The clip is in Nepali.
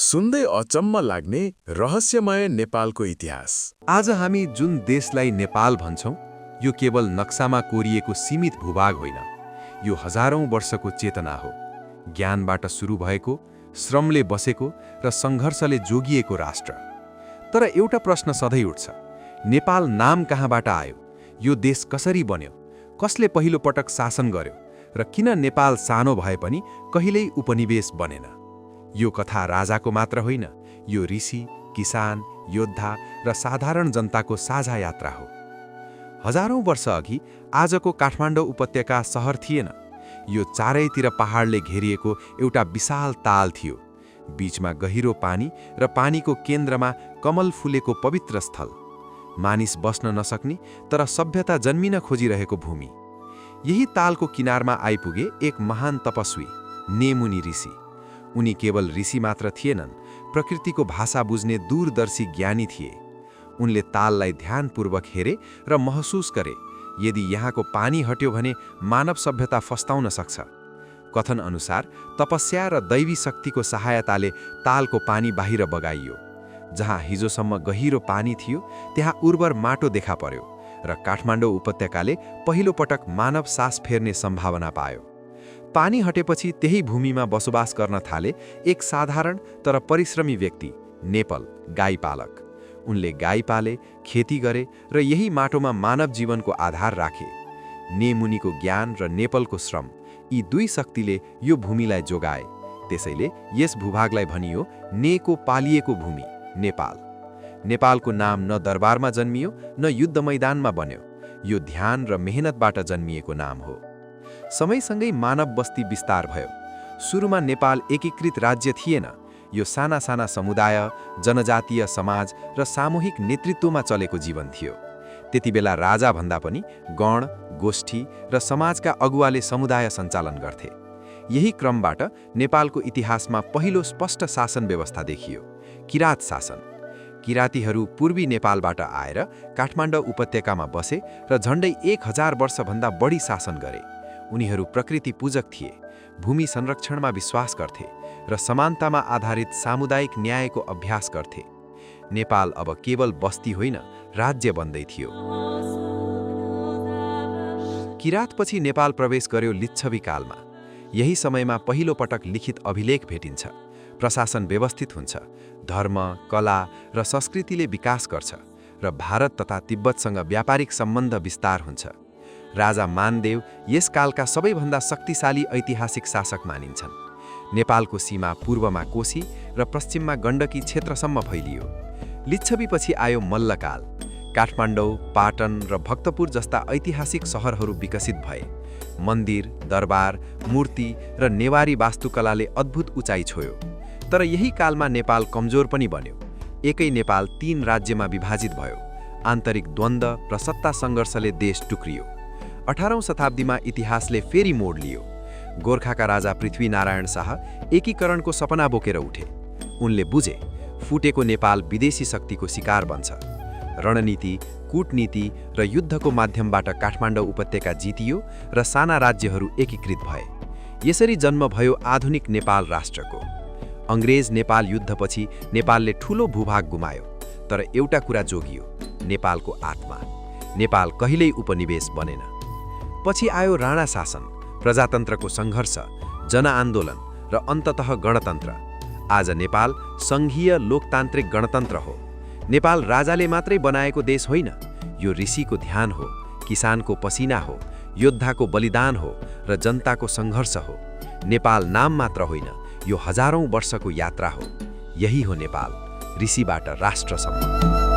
सुन्दै अचम्म लाग्ने रहस्यमय नेपालको इतिहास। आज हामी जुन देशलाई नेपाल भन्छौं, यो केवल नक्सामा कोरिएको सीमित भूभाग होइन। यो हजारौं वर्षको चेतना हो। ज्ञानबाट सुरु भएको, श्रमले बसेको र सङ्घर्षले जोगिएको राष्ट्र। तर एउटा प्रश्न सधैँ उठ्छ, नेपाल नाम कहाँबाट आयो? यो देश कसरी बन्यो? कसले पहिलो पटक शासन गर्यो? र किन नेपाल सानो भए पनि कहिल्यै उपनिवेश बनेन? यो कथा राजाको मात्र होइन, यो ऋषि, किसान, योद्धा र साधारण जनताको साझा यात्रा हो। हजारौं वर्ष अघि आजको काठमाडौँ उपत्यका सहर थिएन। यो चारैतिर पहाडले घेरिएको एउटा विशाल ताल थियो। बीचमा गहिरो पानी र पानीको केन्द्रमा कमल फुलेको पवित्र स्थल। मानिस बस्न नसक्ने तर सभ्यता जन्मिन खोजिरहेको भूमि। यही तालको किनारमा आइपुगे एक महान तपस्वी, नेमुनि ऋषि। उनी केवल ऋषि मात्र थिएनन्, प्रकृतिको भाषा बुझ्ने दूरदर्शी ज्ञानी थिए। उनले ताललाई ध्यानपूर्वक हेरे र महसुस गरे, यदि यहाँको पानी हट्यो भने मानव सभ्यता फस्ताउन सक्छ। कथन अनुसार तपस्या र दैवी शक्तिको सहायताले तालको पानी बाहिर बगाइयो। जहाँ हिजोसम्म गहिरो पानी थियो, त्यहाँ उर्वर माटो देखा पर्यो र काठमाडौँ उपत्यकाले पहिलो पटक मानव सास फेर्ने सम्भावना पायो। पानी हटेपछि त्यही भूमिमा बसोबास गर्न थाले एक साधारण तर परिश्रमी व्यक्ति, नेपाल, गाई पालक। उनले गाई पाले, खेती गरे र यही माटोमा मानव जीवनको आधार राखे। नेमुनिको ज्ञान र नेपालको श्रम, यी दुई शक्तिले यो भूमिलाई जोगाए। त्यसैले यस भूभागलाई भनियो नेको पालिएको भूमि, नेपाल। नेपालको नाम न दरबारमा जन्मियो न युद्ध मैदानमा बन्यो। यो ध्यान र मेहनतबाट जन्मिएको नाम हो। समयसँगै मानव बस्ती विस्तार भयो। सुरुमा नेपाल एकीकृत राज्य थिएन। यो साना साना समुदाय, जनजातीय समाज र सामूहिक नेतृत्वमा चलेको जीवन थियो। त्यतिबेला राजा भन्दा पनि गण, गोष्ठी र समाजका अगुवाले समुदाय सञ्चालन गर्थे। यही क्रमबाट नेपालको इतिहासमा पहिलो स्पष्ट शासन व्यवस्था देखियो, किरात शासन। किरातीहरू पूर्वी नेपालबाट आएर काठमाडौँ उपत्यकामा बसे र झण्डै 1000 वर्षभन्दा बढी शासन गरे। उनीहरू प्रकृति पूजक थिए, भूमि संरक्षणमा विश्वास गर्थे र समानतामा आधारित सामुदायिक न्यायको अभ्यास गर्थे। नेपाल अब केवल बस्ती होइन, राज्य बन्दै थियो। किरातपछि नेपाल प्रवेश गर्यो लिच्छवी कालमा। यही समयमा पहिलो पटक लिखित अभिलेख भेटिन्छ। प्रशासन व्यवस्थित हुन्छ, धर्म, कला र संस्कृतिले विकास गर्छ र भारत तथा तिब्बतसँग व्यापारिक सम्बन्ध विस्तार हुन्छ। राजा मानदेव यस कालका सबैभन्दा शक्तिशाली ऐतिहासिक शासक मानिन्छन्। नेपालको सीमा पूर्वमा कोशी र पश्चिममा गण्डकी क्षेत्रसम्म फैलियो। लिच्छवीपछि आयो मल्लकाल। काठमाडौँ, पाटन र भक्तपुर जस्ता ऐतिहासिक सहरहरू विकसित भए। मन्दिर, दरबार, मूर्ति र नेवारी वास्तुकलाले अद्भुत उचाइ छोयो। तर यही कालमा नेपाल कमजोर पनि बन्यो। एकै नेपाल 3 राज्यमा विभाजित भयो। आन्तरिक द्वन्द्व र सत्ता सङ्घर्षले देश टुक्रियो। 18औं शताब्दीमा इतिहासले फेरि मोड लियो। गोर्खाका राजा पृथ्वीनारायण शाह एकीकरणको सपना बोकेर उठे। उनले बुझे, फुटेको नेपाल विदेशी शक्तिको शिकार बन्छ। रणनीति, कूटनीति र युद्धको माध्यमबाट काठमाडौँ उपत्यका जितियो र साना राज्यहरू एकीकृत भए। यसरी जन्म भयो आधुनिक नेपाल राष्ट्रको। अङ्ग्रेज नेपाल युद्धपछि नेपालले ठूलो भूभाग गुमायो, तर एउटा कुरा जोगियो, नेपालको आत्मा। नेपाल कहिल्यै उपनिवेश बनेन। पछि आयो राणा शासन, प्रजातन्त्रको सङ्घर्ष, जनआन्दोलन र अन्ततः गणतन्त्र। आज नेपाल सङ्घीय लोकतान्त्रिक गणतन्त्र हो। नेपाल राजाले मात्रै बनाएको देश होइन, यो ऋषिको ध्यान हो, किसानको पसिना हो, योद्धाको बलिदान हो र जनताको सङ्घर्ष हो। नेपाल नाम मात्र होइन, यो हजारौं वर्षको यात्रा हो। यही हो नेपाल, ऋषिबाट राष्ट्रसम्म।